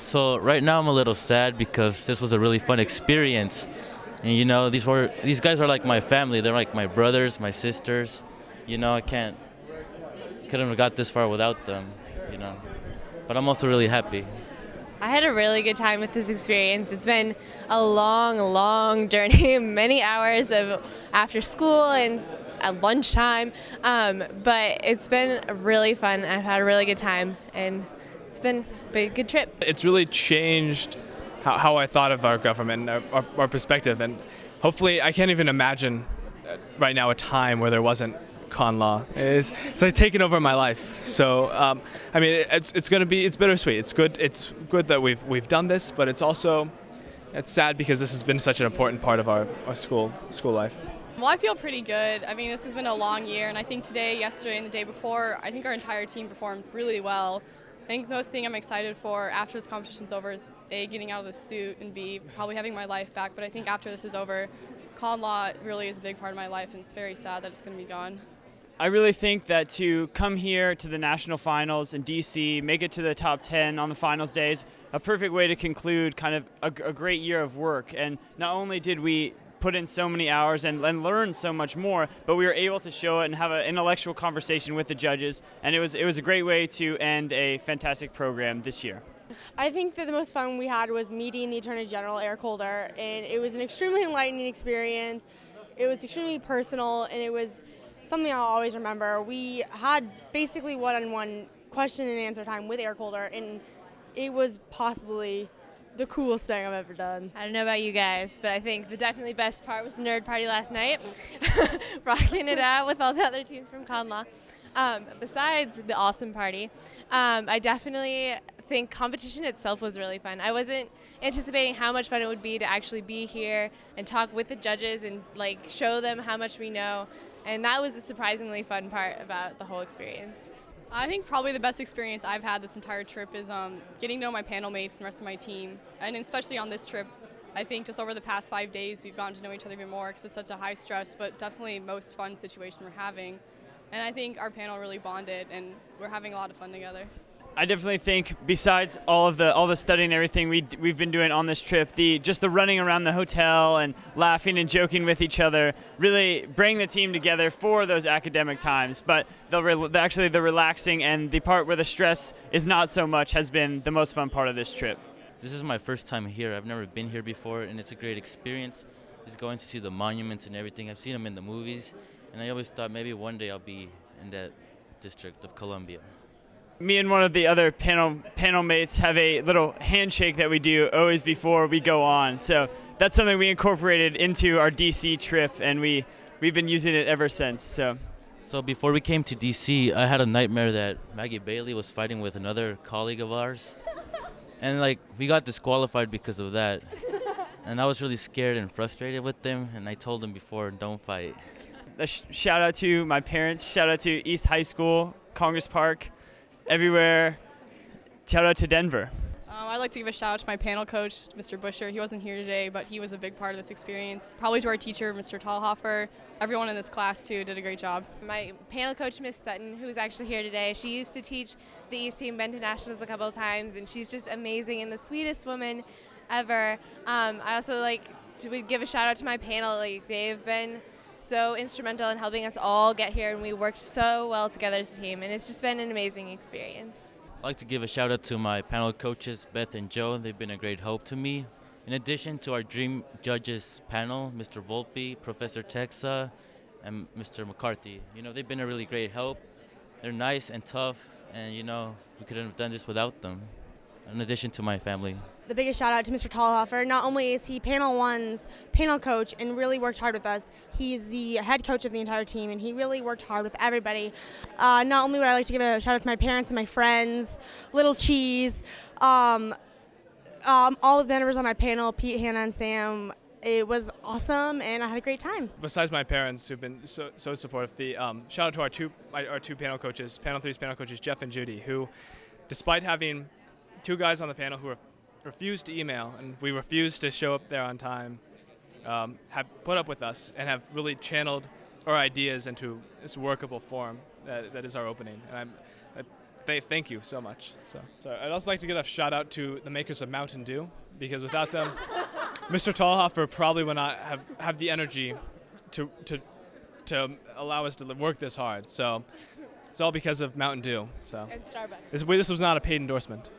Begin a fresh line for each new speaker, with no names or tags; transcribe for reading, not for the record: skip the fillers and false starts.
So right now I'm a little sad because this was a really fun experience, and these guys are like my family. They're like my brothers, my sisters. I couldn't have got this far without them. You know, but I'm also really happy.
I had a really good time with this experience. It's been a long, long journey, many hours of after school and at lunchtime, but it's been really fun. I've had a really good time, and it's been a good trip.
It's really changed how I thought of our government, our perspective, and hopefully I can't even imagine right now a time where there wasn't con law. It's like taken over my life. So I mean, it's bittersweet. It's good that we've done this, but it's sad because this has been such an important part of our school life.
Well, I feel pretty good. I mean, this has been a long year, and I think today, yesterday, and the day before, I think our entire team performed really well. I think the most thing I'm excited for after this competition's over is A, getting out of the suit, and B, probably having my life back. But I think after this is over, con law really is a big part of my life, and it's very sad that it's going to be gone.
I really think that to come here to the national finals in DC, make it to the top 10 on the finals days, a perfect way to conclude kind of a great year of work. And not only did we put in so many hours and learn so much more, but we were able to show it and have an intellectual conversation with the judges. And it was a great way to end a fantastic program this year.
I think that the most fun we had was meeting the Attorney General, Eric Holder, and it was an extremely enlightening experience. It was extremely personal, and it was something I'll always remember. We had basically one-on-one question and answer time with Eric Holder, and it was possibly the coolest thing I've ever done.
I don't know about you guys, but I think the definitely best part was the nerd party last night, rocking it out with all the other teams from Conlaw. Besides the awesome party, I definitely think competition itself was really fun. I wasn't anticipating how much fun it would be to actually be here and talk with the judges and like show them how much we know. And that was a surprisingly fun part about the whole experience.
I think probably the best experience I've had this entire trip is getting to know my panel mates and the rest of my team. And especially on this trip, I think just over the past 5 days, we've gotten to know each other even more because it's such a high stress, but definitely most fun situation we're having. And I think our panel really bonded, and we're having a lot of fun together.
I definitely think, besides all the studying and everything we've been doing on this trip, just the running around the hotel and laughing and joking with each other really bring the team together for those academic times. But actually the relaxing and the part where the stress is not so much has been the most fun part of this trip.
This is my first time here. I've never been here before, and it's a great experience. Just going to see the monuments and everything. I've seen them in the movies, and I always thought maybe one day I'll be in that District of Columbia.
Me and one of the other panel mates have a little handshake that we do always before we go on. So that's something we incorporated into our DC trip, and we've been using it ever since.
So before we came to DC, I had a nightmare that Maggie Bailey was fighting with another colleague of ours. And we got disqualified because of that. And I was really scared and frustrated with them, and I told them before, don't fight.
A shout out to my parents, shout out to East High School, Congress Park, everywhere. Shout out to Denver.
I'd like to give a shout out to my panel coach, Mr. Busher. He wasn't here today, but he was a big part of this experience. Probably to our teacher, Mr. Talhofer. Everyone in this class, too, did a great job.
My panel coach, Miss Sutton, who was actually here today, she used to teach the East team, been to nationals a couple of times, and she's just amazing and the sweetest woman ever. I also would give a shout out to my panel. They've been so instrumental in helping us all get here, and we worked so well together as a team, and it's just been an amazing experience.
I'd like to give a shout out to my panel coaches, Beth and Joe. They've been a great help to me. In addition to our dream judges panel, Mr. Volpe, Professor Texa, and Mr. McCarthy. They've been a really great help. They're nice and tough, and we couldn't have done this without them. In addition to my family.
The biggest shout out to Mr. Talhofer. Not only is he Panel One's panel coach and really worked hard with us, he's the head coach of the entire team, and he really worked hard with everybody. Not only would I like to give a shout out to my parents and my friends, Little Cheese, all the members on my panel, Pete, Hannah, and Sam. It was awesome, and I had a great time.
Besides my parents, who've been so supportive, shout out to our two panel coaches, Panel 3's panel coaches, Jeff and Judy, who, despite having two guys on the panel who refused to email and we refused to show up there on time, have put up with us and have really channeled our ideas into this workable form that is our opening. And thank you so much. So I'd also like to give a shout out to the makers of Mountain Dew, because without them, Mr. Tallhofer probably would not have the energy to allow us to work this hard. So it's all because of Mountain Dew. So
And Starbucks.
this was not a paid endorsement.